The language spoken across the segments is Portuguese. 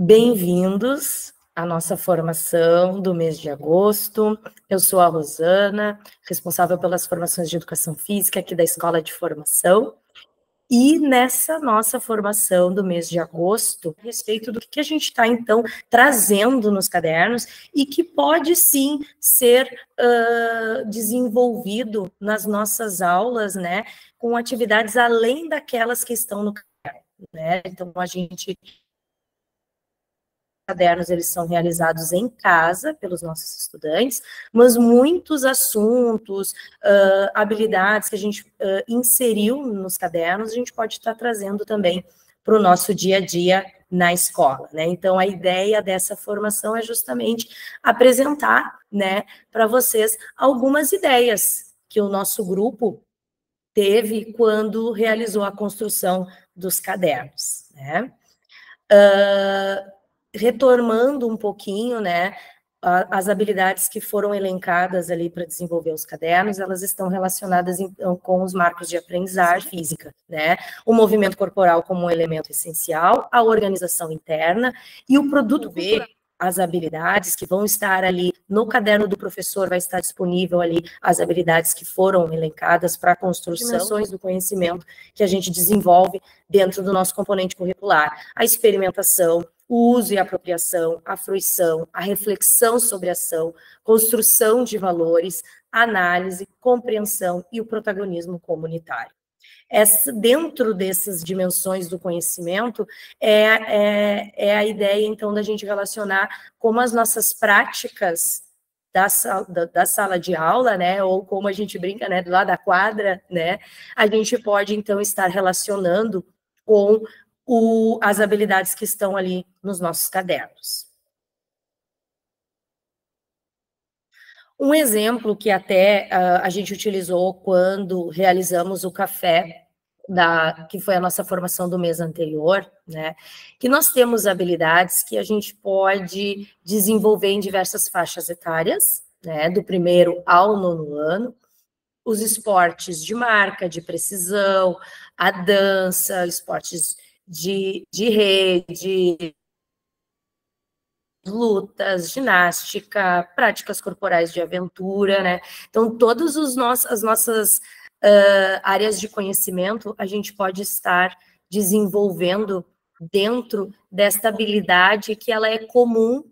Bem-vindos à nossa formação do mês de agosto. Eu sou a Rosana, responsável pelas formações de educação física aqui da Escola de Formação. E nessa nossa formação do mês de agosto, a respeito do que a gente está, então, trazendo nos cadernos e que pode, sim, ser desenvolvido nas nossas aulas, né, com atividades além daquelas que estão no caderno, né? Então, a gente... cadernos, eles são realizados em casa pelos nossos estudantes, mas muitos assuntos, habilidades que a gente inseriu nos cadernos, a gente pode estar trazendo também para o nosso dia a dia na escola, né? Então, a ideia dessa formação é justamente apresentar, né, para vocês algumas ideias que o nosso grupo teve quando realizou a construção dos cadernos, né? Retomando um pouquinho, né, as habilidades que foram elencadas ali para desenvolver os cadernos, elas estão relacionadas, então, com os marcos de aprendizagem física, né, o movimento corporal como um elemento essencial, a organização interna e o produto B, as habilidades que vão estar ali no caderno do professor, vai estar disponível ali as habilidades que foram elencadas para a construção do conhecimento que a gente desenvolve dentro do nosso componente curricular, a experimentação, o uso e apropriação, a fruição, a reflexão sobre a ação, construção de valores, análise, compreensão e o protagonismo comunitário. Dentro dessas dimensões do conhecimento, é a ideia, então, da gente relacionar como as nossas práticas da sala de aula, né, ou como a gente brinca, né, do lado da quadra, né, a gente pode, então, estar relacionando com as habilidades que estão ali nos nossos cadernos. Um exemplo que até a gente utilizou quando realizamos o café, que foi a nossa formação do mês anterior, né, que nós temos habilidades que a gente pode desenvolver em diversas faixas etárias, né, do 1º ao 9º ano, os esportes de marca, de precisão, a dança, esportes de rede, lutas, ginástica, práticas corporais de aventura, né? Então, todas as nossas áreas de conhecimento, a gente pode estar desenvolvendo dentro desta habilidade que ela é comum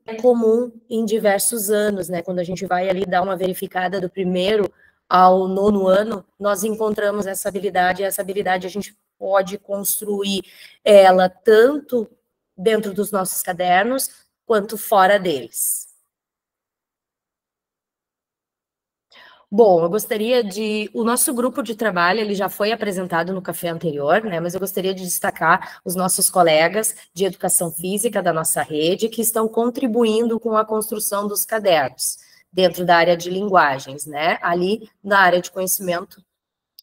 em diversos anos, né? Quando a gente vai ali dar uma verificada do 1º ao 9º ano, nós encontramos essa habilidade, e essa habilidade a gente pode construir ela tanto dentro dos nossos cadernos, quanto fora deles. Bom, eu gostaria o nosso grupo de trabalho, ele já foi apresentado no café anterior, né, mas eu gostaria de destacar os nossos colegas de educação física da nossa rede, que estão contribuindo com a construção dos cadernos, dentro da área de linguagens, né, ali na área de conhecimento,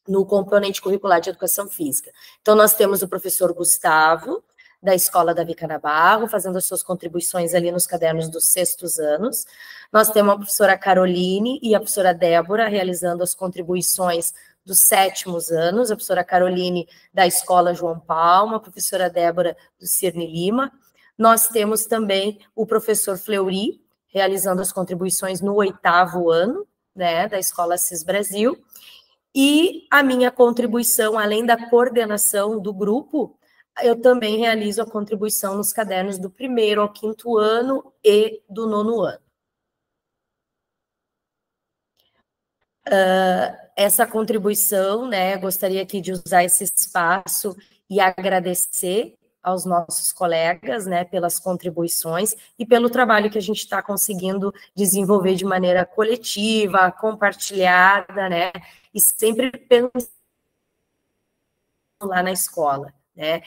no componente curricular de educação física. Então, nós temos o professor Gustavo, da Escola Davi Canabarro, fazendo as suas contribuições ali nos cadernos dos 6º anos. Nós temos a professora Caroline e a professora Débora realizando as contribuições dos 7º anos, a professora Caroline da Escola João Palma, a professora Débora do Cirne Lima. Nós temos também o professor Fleury, realizando as contribuições no 8º ano, né, da Escola CIS Brasil. E a minha contribuição, além da coordenação do grupo, eu também realizo a contribuição nos cadernos do 1º ao 5º ano e do 9º ano. Essa contribuição, né, gostaria aqui de usar esse espaço e agradecer aos nossos colegas, né, pelas contribuições e pelo trabalho que a gente está conseguindo desenvolver de maneira coletiva, compartilhada, né, e sempre pensando lá na escola, né.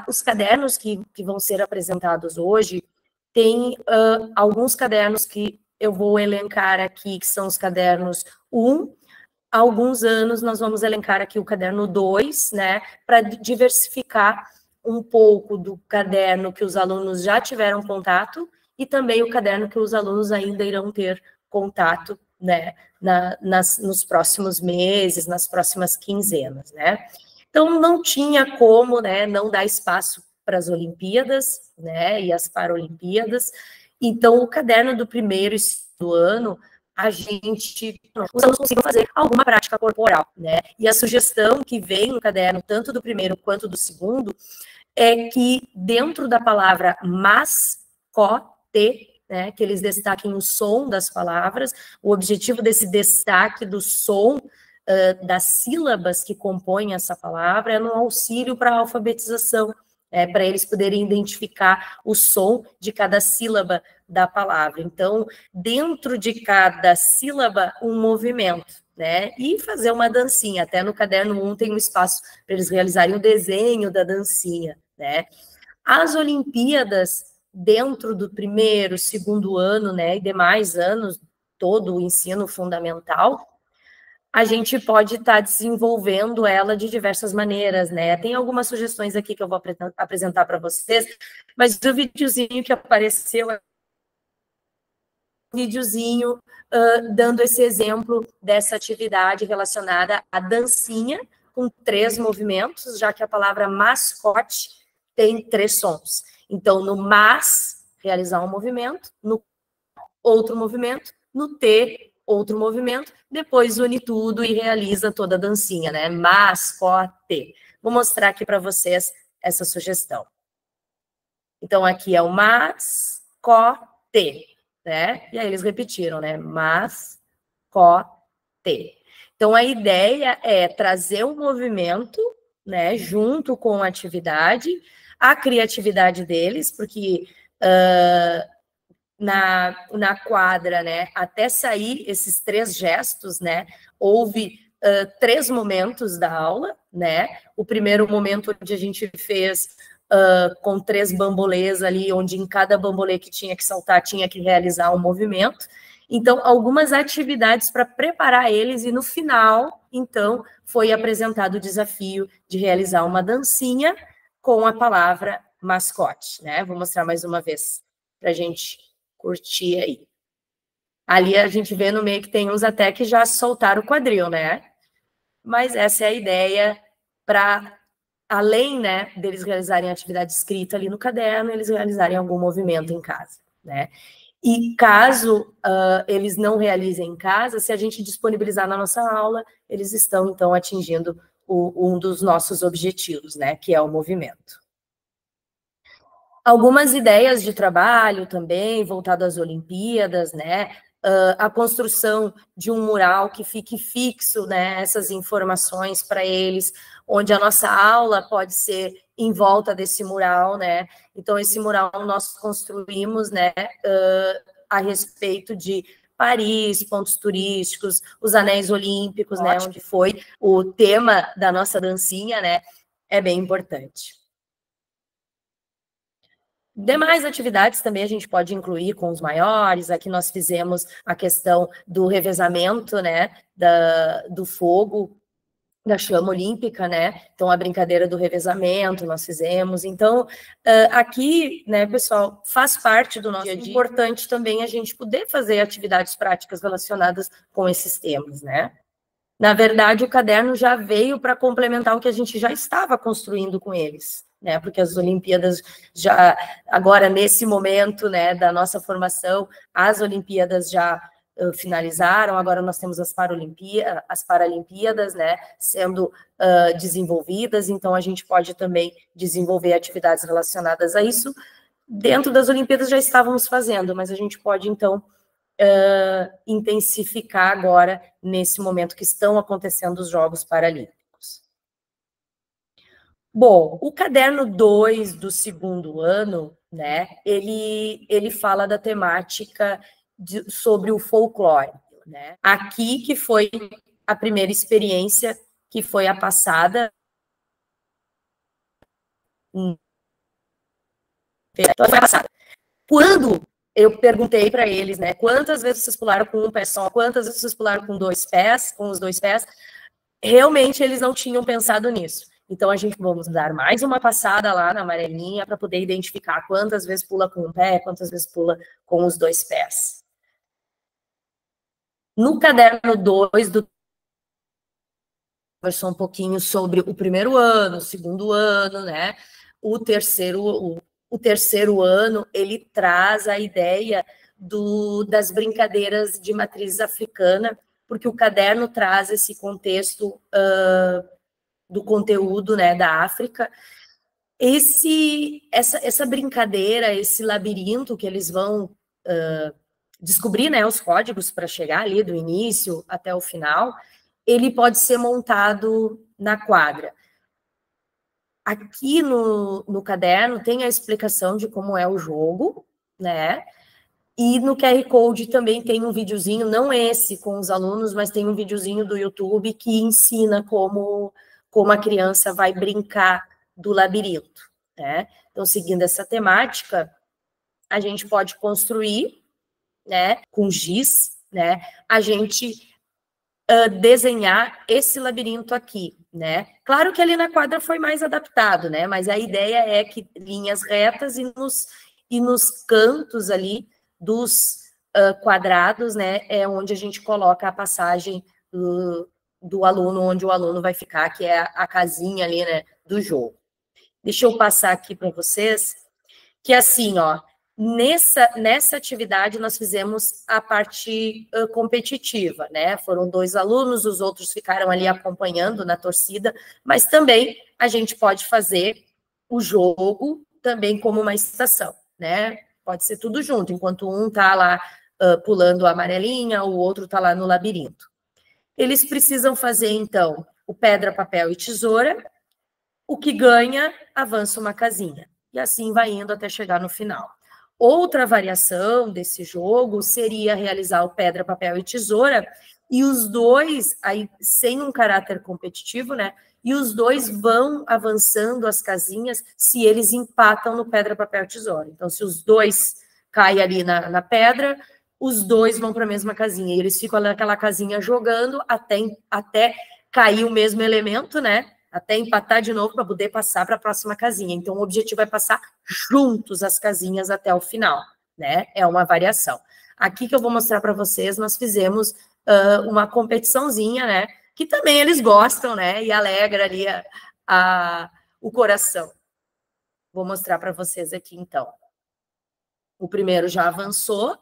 Os cadernos que vão ser apresentados hoje, tem alguns cadernos que eu vou elencar aqui, que são os cadernos 1, há alguns anos nós vamos elencar aqui o caderno 2, né, para diversificar um pouco do caderno que os alunos já tiveram contato e também o caderno que os alunos ainda irão ter contato, né, nos próximos meses, nas próximas quinzenas, né. Então, não tinha como, né, não dar espaço para as Olimpíadas, né, e as Paralimpíadas. Então, o caderno do primeiro e segundo ano, os alunos conseguem fazer alguma prática corporal, né? E a sugestão que vem no caderno, tanto do primeiro quanto do segundo, é que dentro da palavra mascote, né, que eles destaquem o som das palavras, o objetivo desse destaque do som das sílabas que compõem essa palavra é no auxílio para a alfabetização, para eles poderem identificar o som de cada sílaba da palavra. Então, dentro de cada sílaba, um movimento, né? E fazer uma dancinha. Até no caderno 1 tem um espaço para eles realizarem o desenho da dancinha, né? As Olimpíadas, dentro do primeiro, segundo ano, né, e demais anos, todo o ensino fundamental, a gente pode estar desenvolvendo ela de diversas maneiras, né? Tem algumas sugestões aqui que eu vou apresentar para vocês, mas o videozinho que apareceu é um videozinho dando esse exemplo dessa atividade relacionada à dancinha, com 3 movimentos, já que a palavra mascote tem 3 sons. Então, no mas, realizar um movimento, no outro movimento, no T, outro movimento, depois une tudo e realiza toda a dancinha, né? Mascote. Vou mostrar aqui para vocês essa sugestão. Então, aqui é o mascote, né? E aí eles repetiram, né? Mascote. Então, a ideia é trazer um movimento, né, junto com a atividade, a criatividade deles, porque na quadra, né, até sair esses 3 gestos, né, houve 3 momentos da aula, né, o primeiro momento onde a gente fez com 3 bambolês ali, onde em cada bambolê que tinha que saltar, tinha que realizar um movimento. Então, algumas atividades para preparar eles, e no final, então, foi apresentado o desafio de realizar uma dancinha com a palavra mascote, né? Vou mostrar mais uma vez para a gente curtir aí. Ali a gente vê no meio que tem uns até que já soltaram o quadril, né? Mas essa é a ideia para, além, né, deles realizarem atividade escrita ali no caderno, eles realizarem algum movimento em casa, né? E caso eles não realizem em casa, se a gente disponibilizar na nossa aula, eles estão, então, atingindo um dos nossos objetivos, né, que é o movimento. Algumas ideias de trabalho também, voltado às Olimpíadas, né, a construção de um mural que fique fixo, né, essas informações para eles, onde a nossa aula pode ser em volta desse mural, né? Então, esse mural nós construímos, né, a respeito de Paris, pontos turísticos, os anéis olímpicos, né, onde foi o tema da nossa dancinha, né? É bem importante. Demais atividades também a gente pode incluir com os maiores. Aqui nós fizemos a questão do revezamento, né, do fogo, da chama olímpica, né? Então, a brincadeira do revezamento nós fizemos. Então, aqui, né, pessoal, faz parte do nosso dia a dia. Importante também a gente poder fazer atividades práticas relacionadas com esses temas, né? Na verdade, o caderno já veio para complementar o que a gente já estava construindo com eles, né? Porque as Olimpíadas já, agora nesse momento, né, da nossa formação, as Olimpíadas já finalizaram, agora nós temos as Paralimpíadas, né, sendo desenvolvidas, então a gente pode também desenvolver atividades relacionadas a isso. Dentro das Olimpíadas já estávamos fazendo, mas a gente pode, então, intensificar agora, nesse momento que estão acontecendo os Jogos Paralímpicos. Bom, o caderno 2 do segundo ano, né, ele fala da temática sobre o folclore, né? Aqui que foi a primeira experiência, que foi a passada. Foi a passada. Quando eu perguntei para eles, né, quantas vezes vocês pularam com um pé só, quantas vezes vocês pularam com 2 pés, com os 2 pés, realmente eles não tinham pensado nisso. Então, a gente vamos dar mais uma passada lá na amarelinha para poder identificar quantas vezes pula com um pé, quantas vezes pula com os 2 pés. No caderno 2 do conversou um pouquinho sobre o primeiro ano, o segundo ano, né? o terceiro ano, ele traz a ideia das brincadeiras de matriz africana, porque o caderno traz esse contexto do conteúdo, né, da África. Essa brincadeira, esse labirinto que eles vão descobrir, né, os códigos para chegar ali do início até o final, ele pode ser montado na quadra. Aqui no caderno tem a explicação de como é o jogo, né? E no QR Code também tem um videozinho, não esse com os alunos, mas tem um videozinho do YouTube que ensina como a criança vai brincar do labirinto, né? Então, seguindo essa temática, a gente pode construir, né, com giz, né, a gente desenhar esse labirinto aqui, né? Claro que ali na quadra foi mais adaptado, né? Mas a ideia é que linhas retas e nos cantos ali dos quadrados, né, é onde a gente coloca a passagem do aluno, onde o aluno vai ficar, que é a casinha ali, né, do jogo. Deixa eu passar aqui para vocês, que assim, ó, nessa atividade nós fizemos a parte competitiva, né? Foram 2 alunos, os outros ficaram ali acompanhando na torcida, mas também a gente pode fazer o jogo também como uma estação, né? Pode ser tudo junto, enquanto um tá lá pulando a amarelinha, o outro tá lá no labirinto. Eles precisam fazer, então, o pedra, papel e tesoura. O que ganha, avança uma casinha. E assim vai indo até chegar no final. Outra variação desse jogo seria realizar o pedra, papel e tesoura, e os dois, aí sem um caráter competitivo, né? E os dois vão avançando as casinhas se eles empatam no pedra, papel e tesoura. Então, se os dois caem ali na pedra, os dois vão para a mesma casinha. E eles ficam naquela casinha jogando até cair o mesmo elemento, né? Até empatar de novo para poder passar para a próxima casinha. Então, o objetivo é passar juntos as casinhas até o final, né? É uma variação. Aqui que eu vou mostrar para vocês, nós fizemos uma competiçãozinha, né? Que também eles gostam, né? E alegra ali o coração. Vou mostrar para vocês aqui, então. O primeiro já avançou.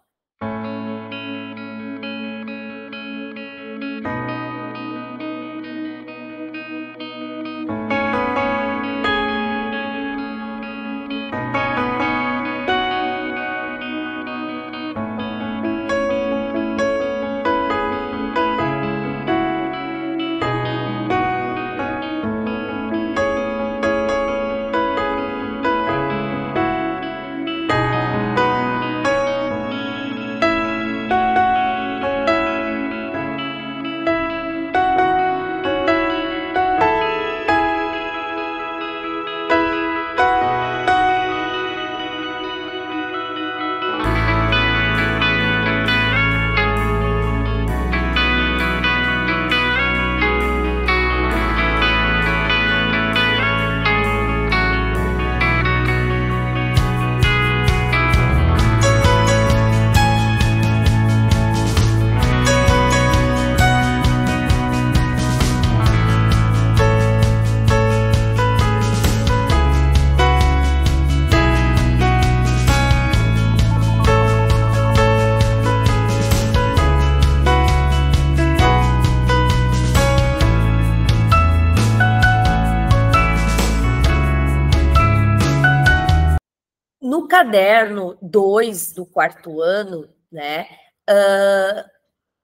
No caderno 2 do 4º ano, né,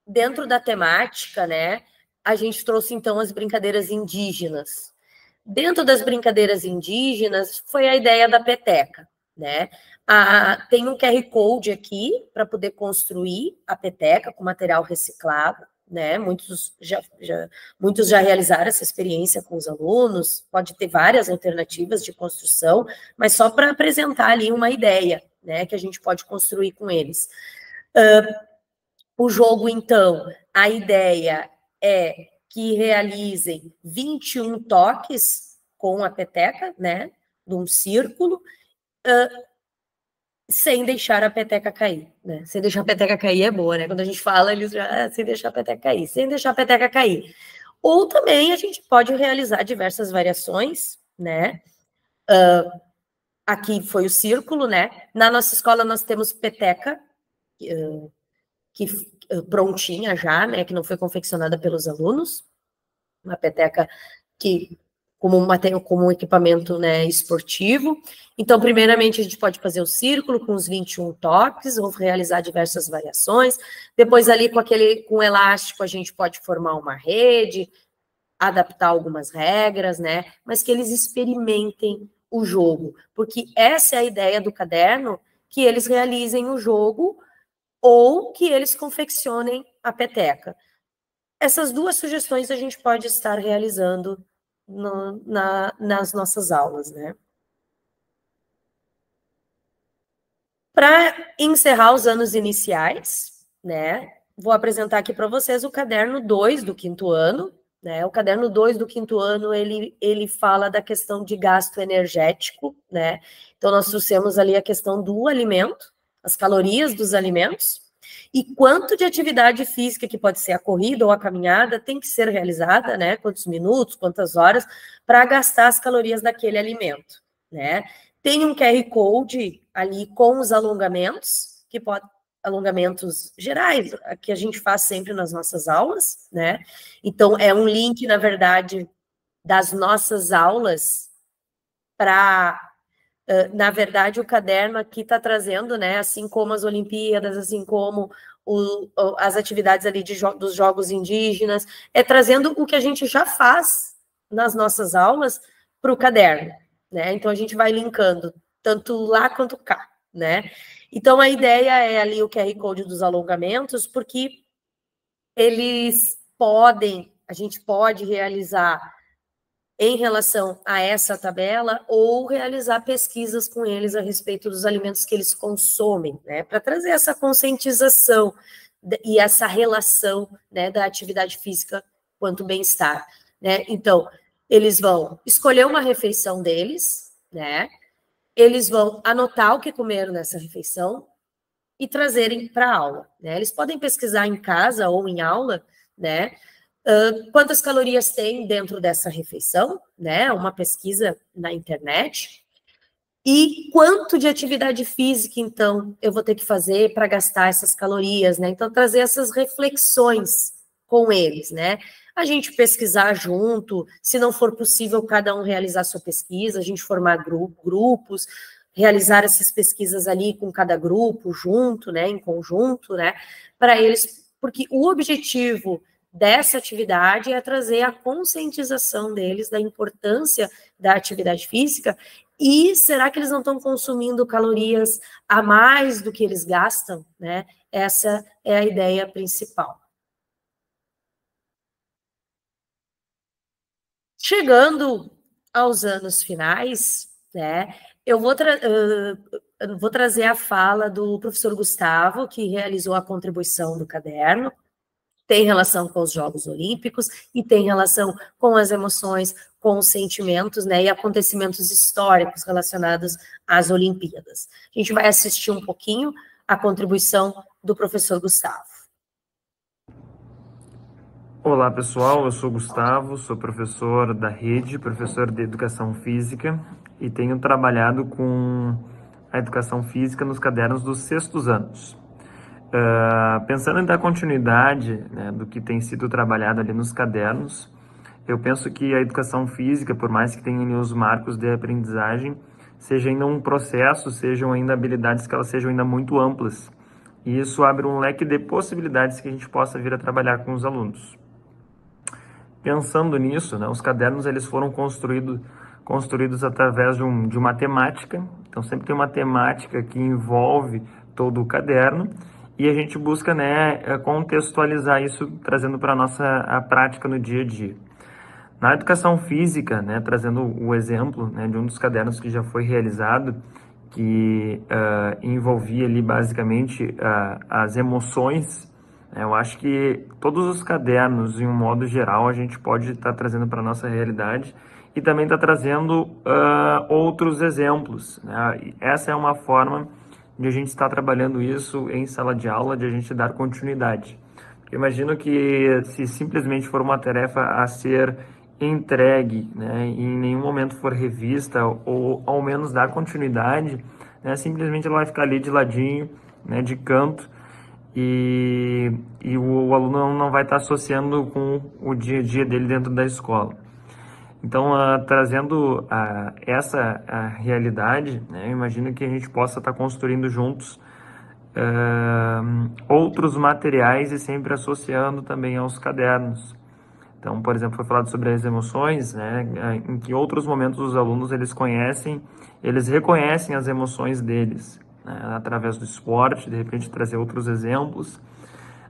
dentro da temática, né, a gente trouxe, então, as brincadeiras indígenas. Dentro das brincadeiras indígenas, foi a ideia da peteca, né? Tem um QR Code aqui para poder construir a peteca com material reciclado, né? Muitos já realizaram essa experiência com os alunos, pode ter várias alternativas de construção, mas só para apresentar ali uma ideia, né, que a gente pode construir com eles. O jogo, então, a ideia é que realizem 21 toques com a peteca, né, num círculo, sem deixar a peteca cair, né? Sem deixar a peteca cair é boa, né? Quando a gente fala, eles já, sem deixar a peteca cair, sem deixar a peteca cair. Ou também a gente pode realizar diversas variações, né? aqui foi o círculo, né? Na nossa escola nós temos peteca, que prontinha já, né? Que não foi confeccionada pelos alunos. Uma peteca que como um equipamento, né, esportivo. Então, primeiramente, a gente pode fazer o círculo com os 21 toques, ou realizar diversas variações. Depois, ali, com elástico, a gente pode formar uma rede, adaptar algumas regras, né? Mas que eles experimentem o jogo, porque essa é a ideia do caderno, que eles realizem o jogo ou que eles confeccionem a peteca. Essas duas sugestões a gente pode estar realizando nas nossas aulas, né? Para encerrar os anos iniciais, né? Vou apresentar aqui para vocês o caderno 2 do quinto ano, né? O caderno 2 do quinto ano, ele fala da questão de gasto energético, né? Então, nós trouxemos ali a questão do alimento, as calorias dos alimentos, e quanto de atividade física, que pode ser a corrida ou a caminhada, tem que ser realizada, né? Quantos minutos, quantas horas, para gastar as calorias daquele alimento, né? Tem um QR Code ali com os alongamentos, alongamentos gerais, que a gente faz sempre nas nossas aulas, né? Então, é um link, na verdade, das nossas aulas para... na verdade, o caderno aqui está trazendo, né, assim como as Olimpíadas, assim como as atividades ali dos jogos indígenas, trazendo o que a gente já faz nas nossas aulas para o caderno, né? Então, a gente vai linkando tanto lá quanto cá, né? Então, a ideia é ali o QR Code dos alongamentos, porque a gente pode realizar em relação a essa tabela, ou realizar pesquisas com eles a respeito dos alimentos que eles consomem, né, para trazer essa conscientização e essa relação, né, da atividade física quanto bem-estar, né. Então, eles vão escolher uma refeição deles, né, eles vão anotar o que comeram nessa refeição e trazerem para a aula, né. Eles podem pesquisar em casa ou em aula, né, quantas calorias tem dentro dessa refeição, né? Uma pesquisa na internet. E quanto de atividade física, então, eu vou ter que fazer para gastar essas calorias, né? Então, trazer essas reflexões com eles, né? A gente pesquisar junto, se não for possível cada um realizar sua pesquisa, a gente formar grupos, realizar essas pesquisas ali com cada grupo, junto, né? Em conjunto, né? Para eles, porque o objetivo dessa atividade é trazer a conscientização deles da importância da atividade física. E será que eles não estão consumindo calorias a mais do que eles gastam, né? Essa é a ideia principal. Chegando aos anos finais, né? Eu vou trazer a fala do professor Gustavo, que realizou a contribuição do caderno. Tem relação com os Jogos Olímpicos e tem relação com as emoções, com os sentimentos, né, e acontecimentos históricos relacionados às Olimpíadas. A gente vai assistir um pouquinho a contribuição do professor Gustavo. Olá, pessoal, eu sou Gustavo, sou professor da rede, professor de Educação Física e tenho trabalhado com a Educação Física nos cadernos dos sextos anos. Pensando em dar continuidade, né, do que tem sido trabalhado ali nos cadernos, eu penso que a educação física, por mais que tenha ali os marcos de aprendizagem, seja ainda um processo, sejam ainda habilidades que elas sejam ainda muito amplas. E isso abre um leque de possibilidades que a gente possa vir a trabalhar com os alunos. Pensando nisso, né, os cadernos eles foram construídos através de uma temática. Então sempre tem uma temática que envolve todo o caderno e a gente busca, né, contextualizar isso, trazendo para a prática no dia a dia. Na educação física, né, trazendo o exemplo, né, de um dos cadernos que já foi realizado, que envolvia ali basicamente as emoções. Eu acho que todos os cadernos, em um modo geral, a gente pode estar trazendo para a nossa realidade e também está trazendo outros exemplos, né? E essa é uma forma de a gente estar trabalhando isso em sala de aula, de a gente dar continuidade. Eu imagino que se simplesmente for uma tarefa a ser entregue, né, e em nenhum momento for revista ou ao menos dar continuidade, né, simplesmente ela vai ficar ali de ladinho, né, de canto, e o aluno não vai estar associando com o dia a dia dele dentro da escola. Então, trazendo essa realidade, né, eu imagino que a gente possa estar construindo juntos outros materiais e sempre associando também aos cadernos. Então, por exemplo, foi falado sobre as emoções, né, em que outros momentos os alunos eles reconhecem as emoções deles, né, através do esporte, de repente trazer outros exemplos.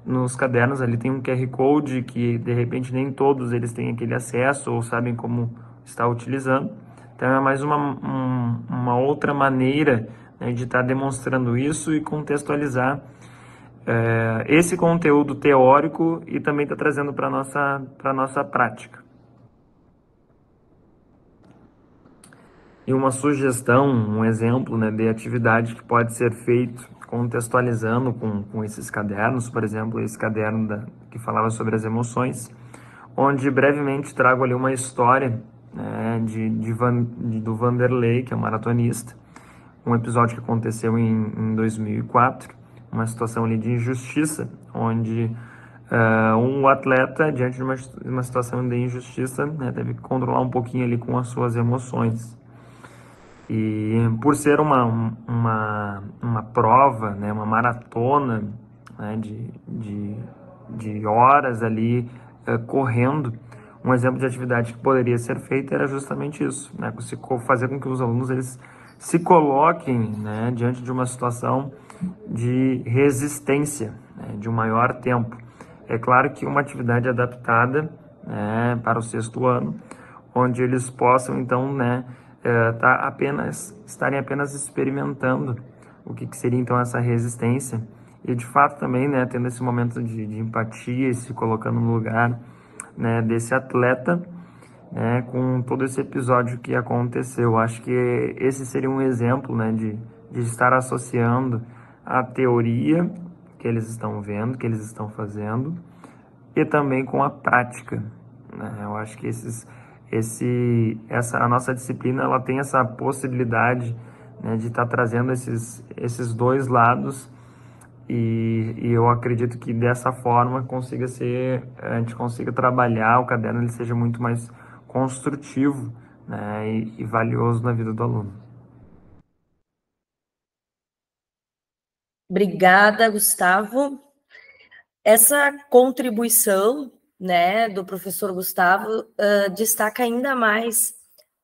Nos cadernos ali tem um QR Code que de repente nem todos eles têm aquele acesso ou sabem como estar utilizando. Então é mais uma outra maneira, né, de estar demonstrando isso e contextualizar esse conteúdo teórico e também está trazendo para a nossa prática. E uma sugestão, um exemplo, né, de atividade que pode ser feito contextualizando com esses cadernos, por exemplo, esse caderno que falava sobre as emoções, onde brevemente trago ali uma história, né, do Vanderlei, que é um maratonista, um episódio que aconteceu em 2004, uma situação ali de injustiça, onde um atleta, diante de uma situação de injustiça, né, teve que controlar um pouquinho ali com as suas emoções. E por ser uma prova, né, uma maratona, né, de horas ali correndo, um exemplo de atividade que poderia ser feita era justamente isso, né, fazer com que os alunos eles se coloquem, né, diante de uma situação de resistência, né, de um maior tempo. É claro que uma atividade adaptada, né, para o 6º ano, onde eles possam então, né, estarem apenas experimentando o que seria então essa resistência e de fato também, né, tendo esse momento de empatia e se colocando no lugar, né, desse atleta, né, com todo esse episódio que aconteceu. Acho que esse seria um exemplo, né, de estar associando a teoria que eles estão vendo, que eles estão fazendo, e também com a prática, né? Eu acho que a nossa disciplina ela tem essa possibilidade, né, de estar trazendo esses dois lados e eu acredito que dessa forma a gente consiga trabalhar o caderno, ele seja muito mais construtivo, né, e valioso na vida do aluno. Obrigada, Gustavo. Essa contribuição, né, do professor Gustavo destaca ainda mais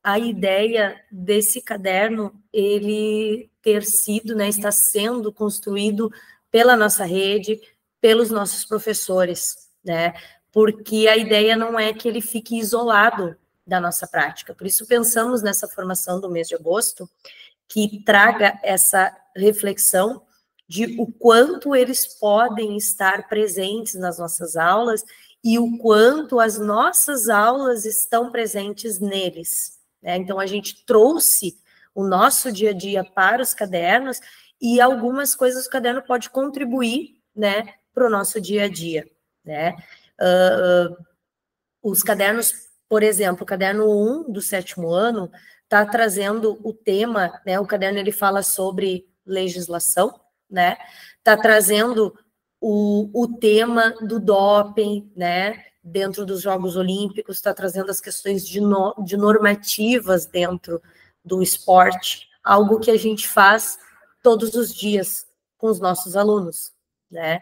a ideia desse caderno ele ter sido, né, está sendo construído pela nossa rede, pelos nossos professores, né, porque a ideia não é que ele fique isolado da nossa prática. Por isso pensamos nessa formação do mês de agosto, que traga essa reflexão de o quanto eles podem estar presentes nas nossas aulas e o quanto as nossas aulas estão presentes neles, né? Então, a gente trouxe o nosso dia a dia para os cadernos e algumas coisas o caderno pode contribuir, né, para o nosso dia a dia, né? Os cadernos, por exemplo, o caderno 1 do 7º ano está trazendo o tema, né? O caderno ele fala sobre legislação, né? Está trazendo o tema do doping, né? Dentro dos Jogos Olímpicos, está trazendo as questões de normativas dentro do esporte, algo que a gente faz todos os dias com os nossos alunos, né?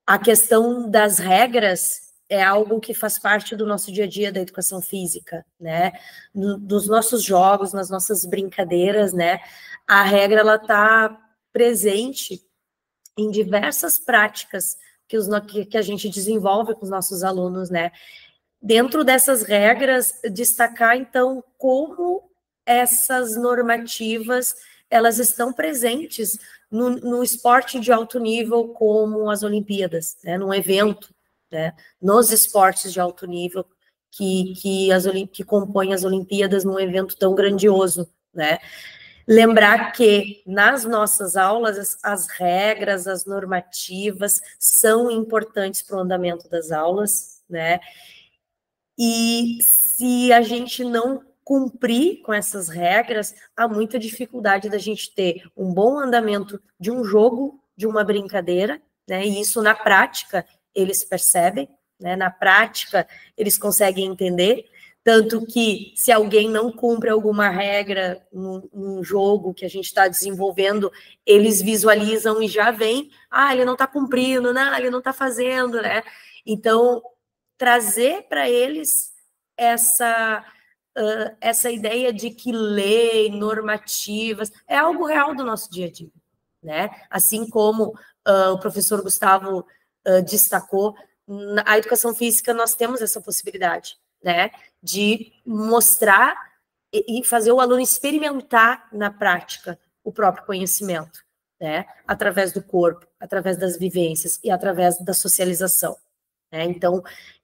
A questão das regras é algo que faz parte do nosso dia a dia da educação física, né? Dos nossos jogos, nas nossas brincadeiras, né? A regra, ela está presente em diversas práticas que a gente desenvolve com os nossos alunos, né? Dentro dessas regras, destacar, então, como essas normativas, elas estão presentes no esporte de alto nível, como as Olimpíadas, né, num evento, né, nos esportes de alto nível que compõem as Olimpíadas num evento tão grandioso, né. Lembrar que nas nossas aulas as regras, as normativas são importantes para o andamento das aulas, né, E se a gente não cumprir com essas regras, há muita dificuldade da gente ter um bom andamento de um jogo, de uma brincadeira, né? E isso na prática eles percebem, né? Na prática eles conseguem entender, tanto que se alguém não cumpre alguma regra num jogo que a gente está desenvolvendo, eles visualizam e já vêm, ele não está cumprindo, não, ele não está fazendo, né? Então, trazer para eles essa ideia de que lei, normativas, é algo real do nosso dia a dia, né? Assim como o professor Gustavo destacou, na educação física nós temos essa possibilidade, né? De mostrar e fazer o aluno experimentar na prática o próprio conhecimento, né? Através do corpo, através das vivências e através da socialização, né? Então,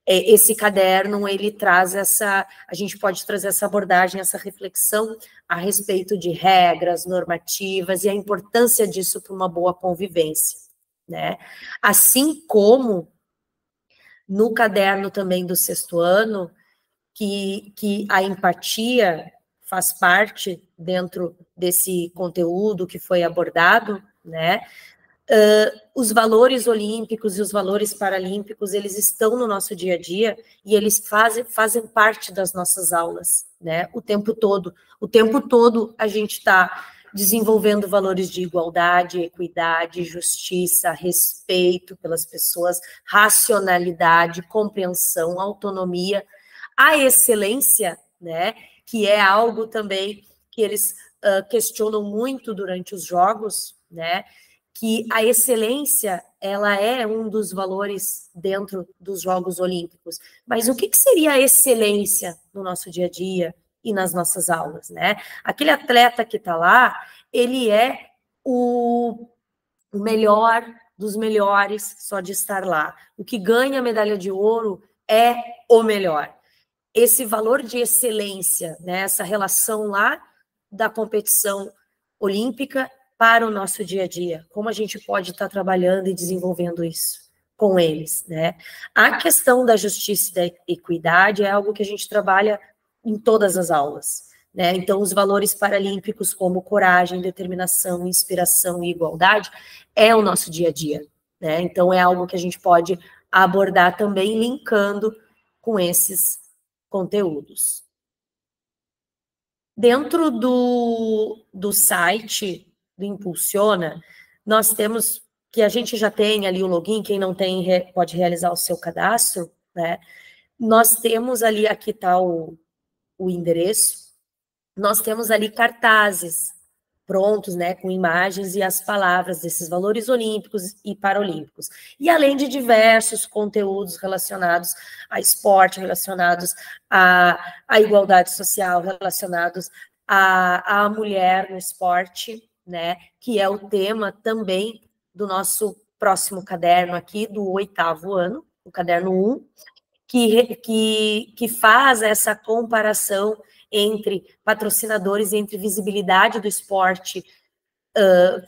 esse caderno, ele traz a gente pode trazer essa abordagem, essa reflexão a respeito de regras, normativas e a importância disso para uma boa convivência, né? Assim como no caderno também do 6º ano, que a empatia faz parte dentro desse conteúdo que foi abordado, né? Os valores olímpicos e os valores paralímpicos, eles estão no nosso dia a dia e eles fazem parte das nossas aulas, né? O tempo todo a gente está desenvolvendo valores de igualdade, equidade, justiça, respeito pelas pessoas, racionalidade, compreensão, autonomia, a excelência, né? Que é algo também que eles questionam muito durante os jogos, né? Que a excelência, ela é um dos valores dentro dos Jogos Olímpicos. Mas o que seria a excelência no nosso dia a dia e nas nossas aulas, né? Aquele atleta que está lá, ele é o melhor dos melhores só de estar lá. O que ganha a medalha de ouro é o melhor. Esse valor de excelência, né? Essa relação lá da competição olímpica para o nosso dia a dia, como a gente pode estar trabalhando e desenvolvendo isso com eles, né? A questão da justiça e da equidade é algo que a gente trabalha em todas as aulas, né? Então, os valores paralímpicos como coragem, determinação, inspiração e igualdade é o nosso dia a dia, né? Então, é algo que a gente pode abordar também linkando com esses conteúdos. Dentro do site do Impulsiona, nós temos, que a gente já tem ali o login, quem não tem pode realizar o seu cadastro, né? Nós temos ali, aqui está o endereço, nós temos ali cartazes prontos, né, com imagens e as palavras desses valores olímpicos e paralímpicos. E além de diversos conteúdos relacionados a esporte, relacionados à igualdade social, relacionados à mulher no esporte, né, que é o tema também do nosso próximo caderno aqui, do 8º ano, o caderno 1, que faz essa comparação entre patrocinadores, entre visibilidade do esporte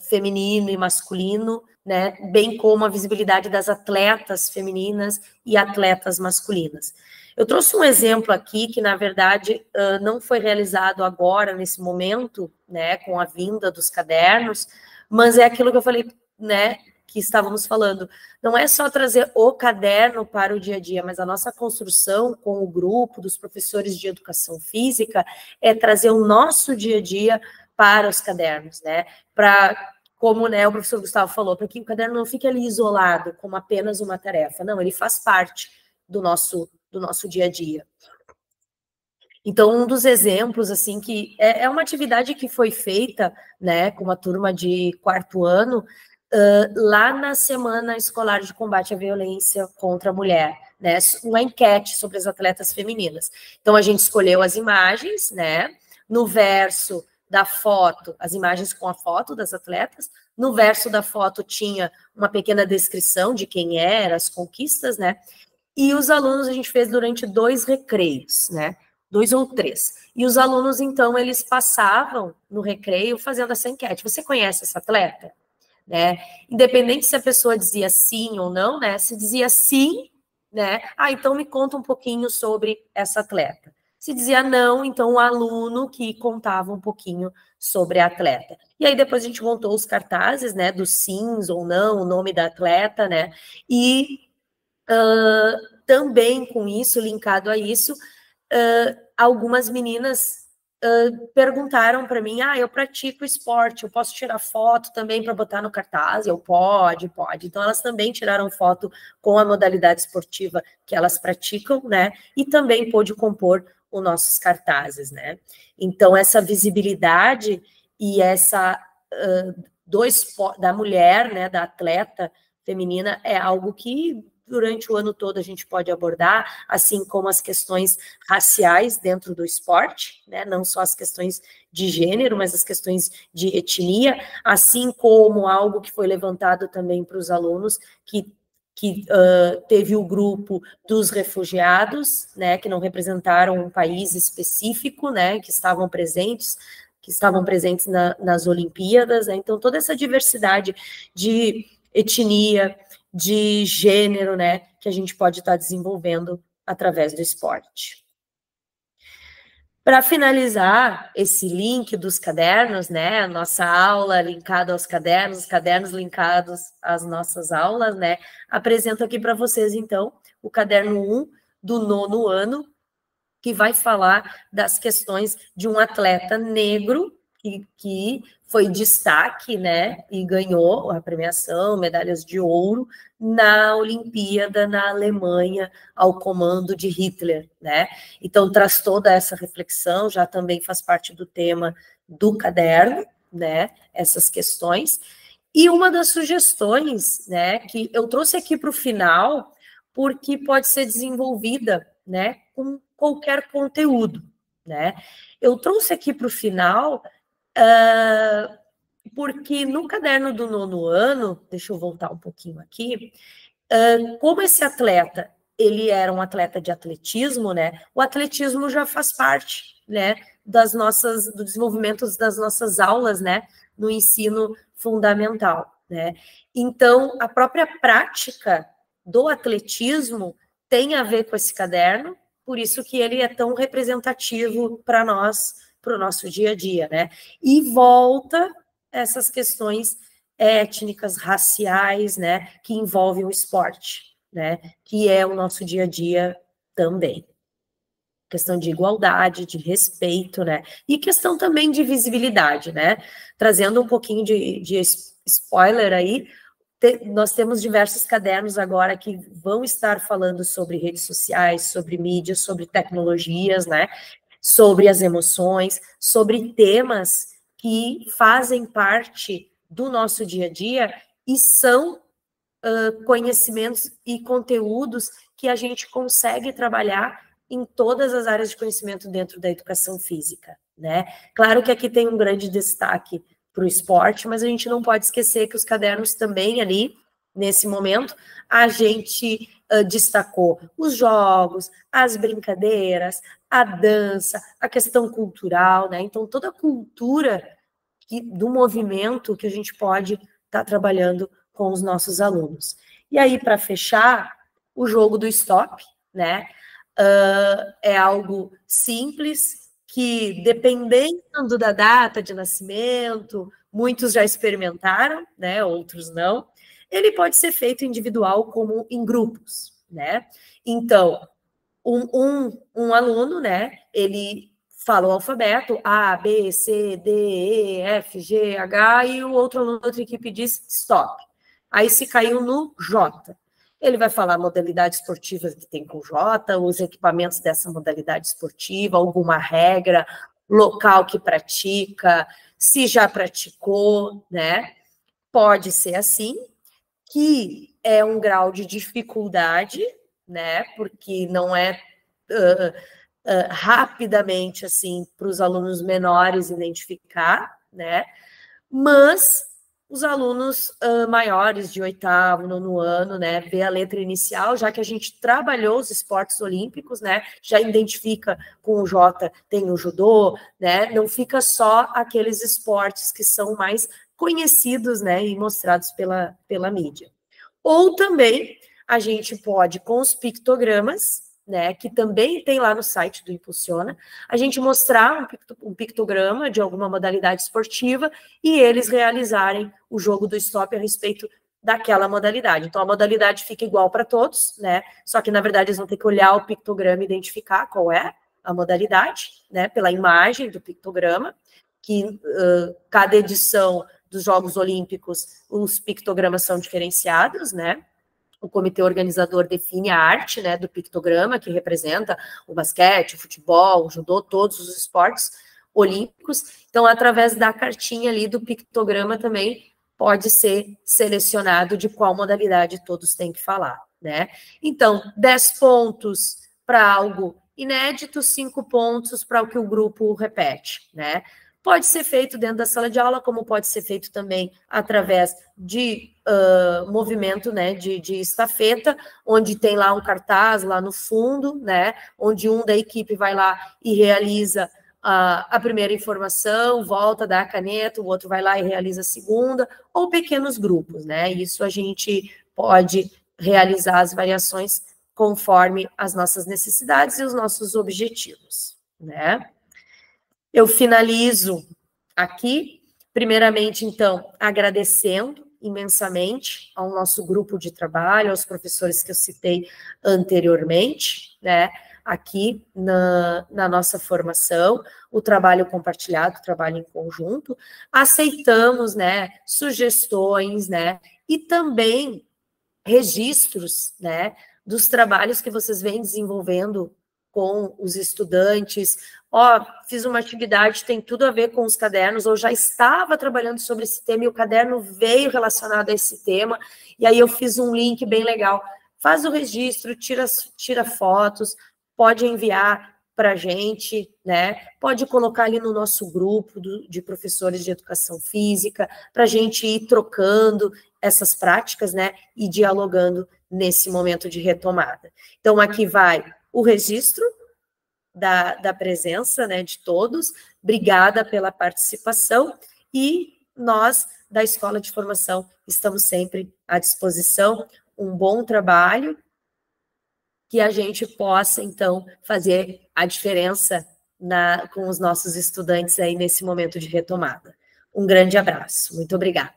feminino e masculino, né, bem como a visibilidade das atletas femininas e atletas masculinas. Eu trouxe um exemplo aqui que, na verdade, não foi realizado agora, nesse momento, né, com a vinda dos cadernos, mas é aquilo que eu falei, né, que estávamos falando, não é só trazer o caderno para o dia a dia, mas a nossa construção com o grupo dos professores de educação física é trazer o nosso dia a dia para os cadernos, né? Para, como, né, o professor Gustavo falou, para que o caderno não fique ali isolado como apenas uma tarefa, não, ele faz parte do nosso dia a dia. Então, um dos exemplos, assim, que é uma atividade que foi feita, né, com uma turma de 4º ano, lá na Semana Escolar de Combate à Violência contra a Mulher, né, uma enquete sobre as atletas femininas. Então, a gente escolheu as imagens, né, no verso da foto, as imagens com a foto das atletas, no verso da foto tinha uma pequena descrição de quem era, as conquistas, né, e os alunos a gente fez durante 2 recreios, né, 2 ou 3. E os alunos, então, eles passavam no recreio fazendo essa enquete. Você conhece essa atleta? Né? Independente se a pessoa dizia sim ou não, né? Se dizia sim, né? Ah, então me conta um pouquinho sobre essa atleta. Se dizia não, então o aluno que contava um pouquinho sobre a atleta. E aí depois a gente montou os cartazes, né, dos sims ou não, o nome da atleta, né? E também com isso, linkado a isso, algumas meninas perguntaram para mim, eu pratico esporte, eu posso tirar foto também para botar no cartaz? Eu, pode. Então, elas também tiraram foto com a modalidade esportiva que elas praticam, né? E também pôde compor os nossos cartazes, né? Então, essa visibilidade e essa da mulher, né, da atleta feminina, é algo que durante o ano todo a gente pode abordar, assim como as questões raciais dentro do esporte, né? Não só as questões de gênero, mas as questões de etnia, assim como algo que foi levantado também para os alunos, que teve o grupo dos refugiados, né, que não representaram um país específico, né, que estavam presentes nas Olimpíadas, né? Então toda essa diversidade de etnia, de gênero, né, que a gente pode estar desenvolvendo através do esporte. Para finalizar esse link dos cadernos, né, a nossa aula linkada aos cadernos, os cadernos linkados às nossas aulas, né, apresento aqui para vocês, então, o caderno 1 do 9º ano, que vai falar das questões de um atleta negro que foi destaque, né, e ganhou a premiação, medalhas de ouro, na Olimpíada, na Alemanha, ao comando de Hitler, né? Então, traz toda essa reflexão, já também faz parte do tema do caderno, né, essas questões. E uma das sugestões, né, que eu trouxe aqui para o final, porque pode ser desenvolvida, né, com qualquer conteúdo, né? Eu trouxe aqui para o final, porque no caderno do 9º ano, deixa eu voltar um pouquinho aqui, como esse atleta, ele era um atleta de atletismo, né? O atletismo já faz parte, né, do desenvolvimento das nossas aulas, né, no ensino fundamental, né? Então, a própria prática do atletismo tem a ver com esse caderno, por isso que ele é tão representativo para nós, para o nosso dia a dia, né? E volta essas questões étnicas, raciais, né, que envolvem o esporte, né, que é o nosso dia a dia também. Questão de igualdade, de respeito, né, e questão também de visibilidade, né, trazendo um pouquinho de spoiler aí, nós temos diversos cadernos agora que vão estar falando sobre redes sociais, sobre mídias, sobre tecnologias, né, sobre as emoções, sobre temas que fazem parte do nosso dia a dia e são conhecimentos e conteúdos que a gente consegue trabalhar em todas as áreas de conhecimento dentro da educação física, né? Claro que aqui tem um grande destaque para o esporte, mas a gente não pode esquecer que os cadernos também ali, nesse momento, a gente destacou os jogos, as brincadeiras, a dança, a questão cultural, né? Então, toda a cultura do movimento que a gente pode estar trabalhando com os nossos alunos. E aí, para fechar, o jogo do stop, né? É algo simples, que dependendo da data de nascimento, muitos já experimentaram, né? Outros não. Ele pode ser feito individual como em grupos, né? Então, um aluno, né? Ele fala o alfabeto A, B, C, D, E, F, G, H, e o outro aluno da outra equipe diz stop. Aí se caiu no J. Ele vai falar a modalidade esportiva que tem com J, os equipamentos dessa modalidade esportiva, alguma regra, local que pratica, se já praticou, né? Pode ser assim, que é um grau de dificuldade, né? Porque não é rapidamente assim para os alunos menores identificar, né? Mas os alunos maiores de 8º, 9º ano, né, vê a letra inicial, já que a gente trabalhou os esportes olímpicos, né, já identifica com o J, tem o judô, né, não fica só aqueles esportes que são mais conhecidos, né, e mostrados pela mídia. Ou também a gente pode, com os pictogramas, né, que também tem lá no site do Impulsiona, a gente mostrar um pictograma de alguma modalidade esportiva e eles realizarem o jogo do stop a respeito daquela modalidade. Então, a modalidade fica igual para todos, né, só que, na verdade, eles vão ter que olhar o pictograma e identificar qual é a modalidade, né, pela imagem do pictograma, que cada edição dos Jogos Olímpicos, os pictogramas são diferenciados, né, o comitê organizador define a arte, né, do pictograma, que representa o basquete, o futebol, o judô, todos os esportes olímpicos. Então, através da cartinha ali do pictograma também pode ser selecionado de qual modalidade todos têm que falar, né? Então, 10 pontos para algo inédito, 5 pontos para o que o grupo repete, né? Pode ser feito dentro da sala de aula, como pode ser feito também através de movimento, né, de estafeta, onde tem lá um cartaz lá no fundo, né, onde um da equipe vai lá e realiza a primeira informação, volta, dá a caneta, o outro vai lá e realiza a segunda, ou pequenos grupos, né, isso a gente pode realizar as variações conforme as nossas necessidades e os nossos objetivos, né. Eu finalizo aqui, primeiramente, então, agradecendo imensamente ao nosso grupo de trabalho, aos professores que eu citei anteriormente, né, aqui na nossa formação, o trabalho compartilhado, o trabalho em conjunto, aceitamos, né, sugestões, né, e também registros, né, dos trabalhos que vocês vêm desenvolvendo com os estudantes. Ó, fiz uma atividade, tem tudo a ver com os cadernos, ou já estava trabalhando sobre esse tema e o caderno veio relacionado a esse tema, e aí eu fiz um link bem legal. Faz o registro, tira fotos, pode enviar para a gente, né? Pode colocar ali no nosso grupo de professores de educação física, para a gente ir trocando essas práticas, né? E dialogando nesse momento de retomada. Então, aqui vai o registro da presença, né, de todos. Obrigada pela participação e nós, da Escola de Formação, estamos sempre à disposição. Um bom trabalho, que a gente possa, então, fazer a diferença com os nossos estudantes aí nesse momento de retomada. Um grande abraço. Muito obrigada.